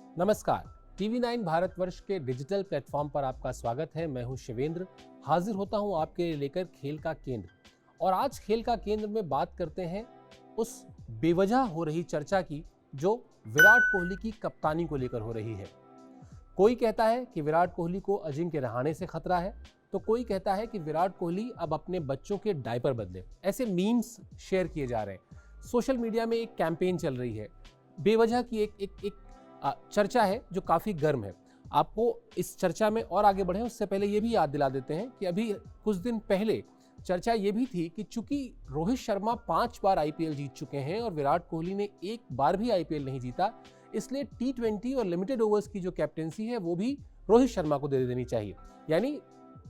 नमस्कार। टीवी 9 भारतवर्ष के digital platform पर आपका स्वागत है। मैं हूं शिवेंद्र, हाजिर होता हूं आपके लिए लेकर खेल का केंद्र। और आज खेल का केंद्र में बात करते हैं उस बेवजह हो रही चर्चा की जो विराट कोहली की कप्तानी को लेकर हो रही है। कोई कहता है कि विराट कोहली को अजिंक्य रहाणे से खतरा है, तो कोई कहता है कि विराट कोहली अब अपने बच्चों के डायपर बदले। ऐसे मीम्स शेयर किए जा रहे हैं। सोशल मीडिया में एक कैंपेन चल रही है, बेवजह की एक चर्चा है जो काफ़ी गर्म है। आपको इस चर्चा में और आगे बढ़े उससे पहले ये भी याद दिला देते हैं कि अभी कुछ दिन पहले चर्चा ये भी थी कि चूंकि रोहित शर्मा 5 बार आईपीएल जीत चुके हैं और विराट कोहली ने एक बार भी आईपीएल नहीं जीता, इसलिए टी20 और लिमिटेड ओवर्स की जो कैप्टेंसी है वो भी रोहित शर्मा को दे देनी चाहिए। यानी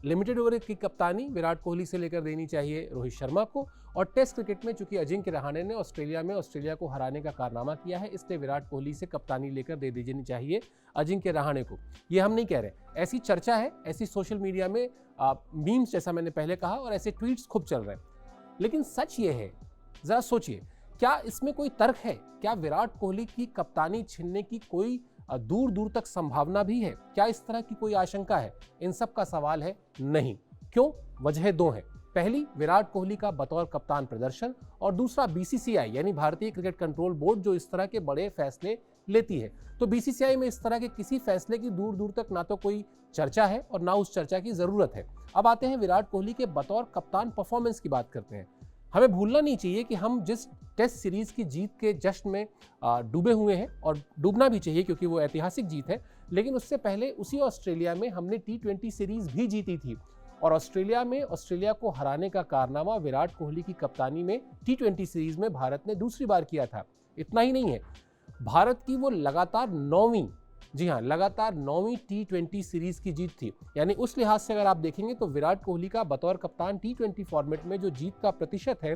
लिमिटेड ओवर की कप्तानी विराट कोहली से लेकर देनी चाहिए रोहित शर्मा को। और टेस्ट क्रिकेट में चूंकि अजिंक्य रहाणे ने ऑस्ट्रेलिया को हराने का कारनामा किया है, इसलिए विराट कोहली से कप्तानी लेकर दे देनी चाहिए अजिंक्य रहाणे को। ये हम नहीं कह रहे, ऐसी चर्चा है, ऐसी सोशल मीडिया में मीम्स जैसा मैंने पहले कहा और ऐसे ट्वीट्स खूब चल रहे हैं। लेकिन सच ये है, जरा सोचिए, क्या इसमें कोई तर्क है? क्या विराट कोहली की कप्तानी छीनने की कोई दूर दूर तक संभावना भी है? क्या इस तरह की कोई आशंका है? इन सब का सवाल है नहीं। क्यों? वजह दो है। पहली, विराट कोहली का बतौर कप्तान प्रदर्शन, और दूसरा बीसीसीआई यानी भारतीय क्रिकेट कंट्रोल बोर्ड जो इस तरह के बड़े फैसले लेती है। तो बीसीसीआई में इस तरह के किसी फैसले की दूर दूर तक ना तो कोई चर्चा है और ना उस चर्चा की जरूरत है। अब आते हैं विराट कोहली के बतौर कप्तान परफॉर्मेंस की बात करते हैं। हमें भूलना नहीं चाहिए कि हम जिस टेस्ट सीरीज की जीत के जश्न में डूबे हुए हैं, और डूबना भी चाहिए क्योंकि वो ऐतिहासिक जीत है, लेकिन उससे पहले उसी ऑस्ट्रेलिया में हमने टी20 सीरीज भी जीती थी। और ऑस्ट्रेलिया को हराने का कारनामा विराट कोहली की कप्तानी में टी20 सीरीज में भारत ने दूसरी बार किया था। इतना ही नहीं है, भारत की वो लगातार 9वीं टी20 सीरीज की जीत थी। यानी उस लिहाज से अगर आप देखेंगे तो विराट कोहली का बतौर कप्तान टी20 फॉर्मेट में जो जीत का प्रतिशत है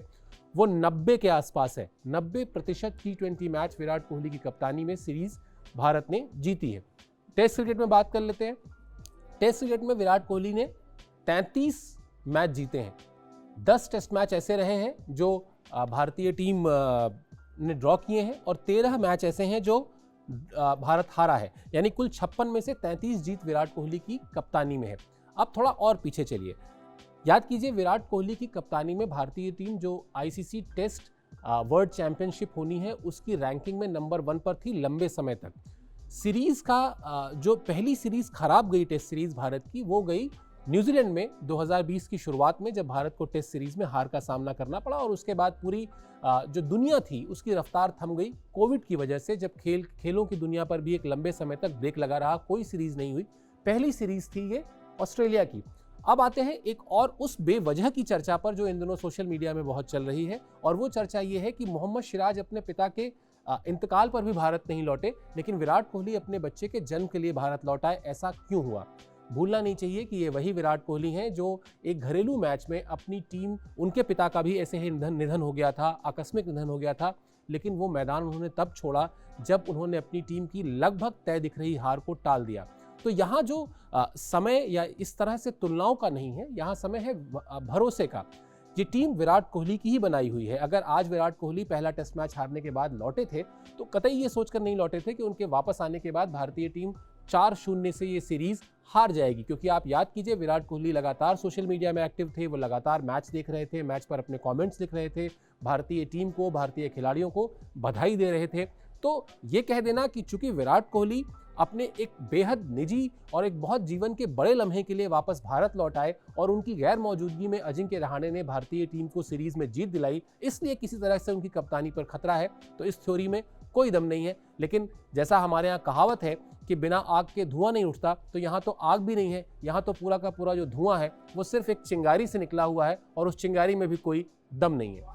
वो 90 के आसपास है। 90% टी20 मैच विराट कोहली की कप्तानी में सीरीज भारत ने जीती है। टेस्ट क्रिकेट में बात कर लेते हैं। टेस्ट क्रिकेट में विराट कोहली ने 33 मैच जीते हैं। 10 टेस्ट मैच ऐसे रहे हैं जो भारतीय टीम ने ड्रॉ किए हैं, और 13 मैच ऐसे हैं जो भारत हारा है। यानी कुल 56 में से 33 जीत विराट कोहली की कप्तानी में है। अब थोड़ा और पीछे चलिए, याद कीजिए विराट कोहली की कप्तानी में भारतीय टीम जो आईसीसी टेस्ट वर्ल्ड चैंपियनशिप होनी है उसकी रैंकिंग में नंबर 1 पर थी लंबे समय तक। सीरीज का जो पहली सीरीज खराब गई टेस्ट सीरीज भारत की, वो गई न्यूजीलैंड में 2020 की शुरुआत में, जब भारत को टेस्ट सीरीज में हार का सामना करना पड़ा। और उसके बाद पूरी जो दुनिया थी उसकी रफ्तार थम गई कोविड की वजह से, जब खेलों की दुनिया पर भी एक लंबे समय तक ब्रेक लगा रहा, कोई सीरीज नहीं हुई। पहली सीरीज थी ये ऑस्ट्रेलिया की। अब आते हैं एक और उस बेवजह की चर्चा पर जो इन दिनों सोशल मीडिया में बहुत चल रही है, और वो चर्चा ये है कि मोहम्मद सिराज अपने पिता के इंतकाल पर भी भारत नहीं लौटे, लेकिन विराट कोहली अपने बच्चे के जन्म के लिए भारत लौटा है। ऐसा क्यों हुआ? भूलना नहीं चाहिए कि ये वही विराट कोहली हैं जो एक घरेलू मैच में अपनी टीम, उनके पिता का भी ऐसे ही निधन हो गया था, आकस्मिक निधन हो गया था, लेकिन वो मैदान उन्होंने तब छोड़ा जब उन्होंने अपनी टीम की लगभग तय दिख रही हार को टाल दिया। तो यहाँ जो समय या इस तरह से तुलनाओं का नहीं है, यहाँ समय है भरोसे का। ये टीम विराट कोहली की ही बनाई हुई है। अगर आज विराट कोहली पहला टेस्ट मैच हारने के बाद लौटे थे तो कतई ये सोचकर नहीं लौटे थे कि उनके वापस आने के बाद भारतीय टीम 4-0 से ये सीरीज हार जाएगी। क्योंकि आप याद कीजिए, विराट कोहली लगातार सोशल मीडिया में एक्टिव थे, वो लगातार मैच देख रहे थे, मैच पर अपने कमेंट्स लिख रहे थे, भारतीय टीम को, भारतीय खिलाड़ियों को बधाई दे रहे थे। तो ये कह देना कि चूंकि विराट कोहली अपने एक बेहद निजी और एक बहुत जीवन के बड़े लम्हे के लिए वापस भारत लौट आए और उनकी गैर मौजूदगी में अजिंक्य रहाणे ने भारतीय टीम को सीरीज में जीत दिलाई, इसलिए किसी तरह से उनकी कप्तानी पर खतरा है, तो इस थ्योरी में कोई दम नहीं है। लेकिन जैसा हमारे यहाँ कहावत है कि बिना आग के धुआं नहीं उठता, तो यहाँ तो आग भी नहीं है, यहाँ तो पूरा का पूरा जो धुआं है वो सिर्फ एक चिंगारी से निकला हुआ है, और उस चिंगारी में भी कोई दम नहीं है।